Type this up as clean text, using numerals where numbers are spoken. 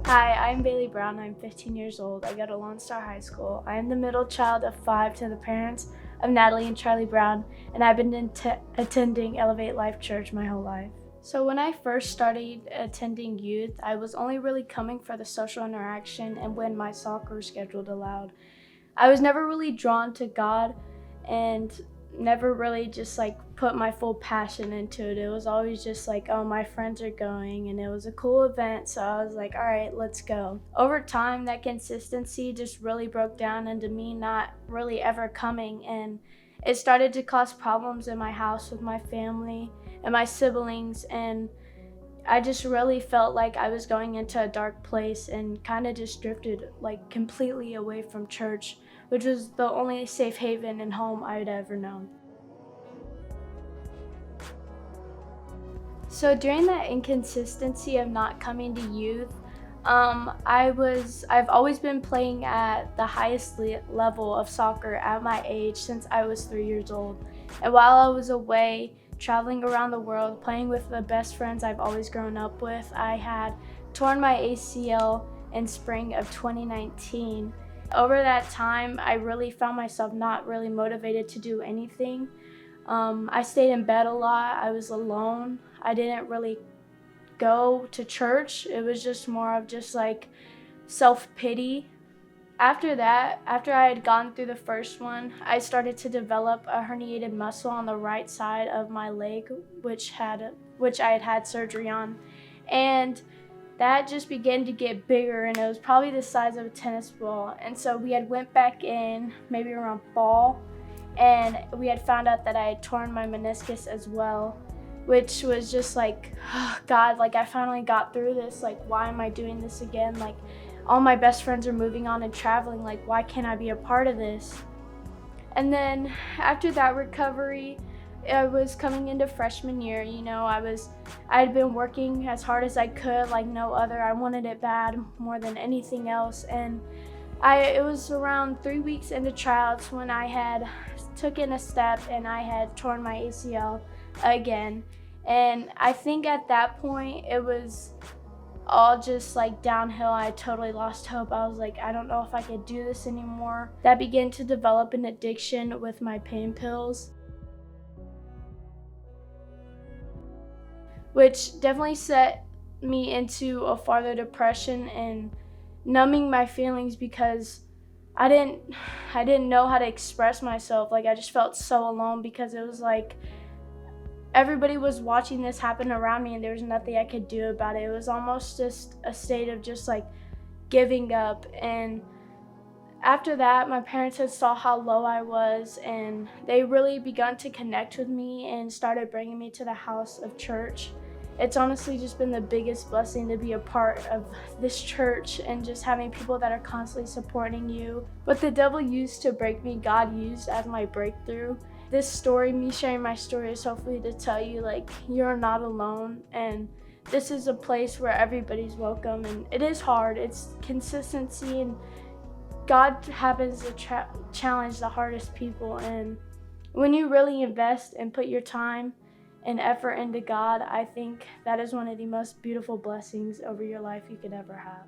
Hi, I'm Bailey Brown. I'm 15 years old. I go to Lone Star High School. I am the middle child of 5 to the parents of Natalie and Charlie Brown, and I've been attending Elevate Life Church my whole life. So when I first started attending youth, I was only really coming for the social interaction and when my soccer schedule allowed. I was never really drawn to God and never really just put my full passion into it. It was always just oh, my friends are going and it was a cool event, so I was like, all right, let's go. Over time, that consistency just really broke down into me not really ever coming, and it started to cause problems in my house with my family and my siblings, and I just really felt like I was going into a dark place and kind of just drifted completely away from church, which was the only safe haven and home I'd ever known. So during that inconsistency of not coming to youth, I've always been playing at the highest level of soccer at my age since I was 3 years old. And while I was away traveling around the world, playing with the best friends I've always grown up with, I had torn my ACL in spring of 2019. Over that time, I really found myself not really motivated to do anything. I stayed in bed a lot. I was alone. I didn't really go to church. It was just more of just self-pity. After that, after I had gone through the first one, I started to develop a herniated muscle on the right side of my leg, which I had had surgery on. And that just began to get bigger, and it was probably the size of a tennis ball. And so we had went back in maybe around fall, and we had found out that I had torn my meniscus as well, which was just oh God, I finally got through this. Why am I doing this again? All my best friends are moving on and traveling. Why can't I be a part of this? And then after that recovery, I was coming into freshman year. I had been working as hard as I could like no other. I wanted it bad more than anything else. And it was around 3 weeks into tryouts when I had taken a step and I had torn my ACL again. And I think at that point it was all just downhill. I totally lost hope. I was like, I don't know if I could do this anymore. That began to develop an addiction with my pain pills, which definitely set me into a farther depression and numbing my feelings because I didn't know how to express myself. I just felt so alone because it was everybody was watching this happen around me and there was nothing I could do about it. It was almost just a state of just giving up. And after that, my parents had saw how low I was, and they really begun to connect with me and started bringing me to the house of church. It's honestly just been the biggest blessing to be a part of this church and just having people that are constantly supporting you. What the devil used to break me, God used as my breakthrough. This story, me sharing my story, is hopefully to tell you you're not alone, and this is a place where everybody's welcome. And it is hard. It's consistency, and God happens to challenge the hardest people. And when you really invest and put your time and effort into God, I think that is one of the most beautiful blessings over your life you could ever have.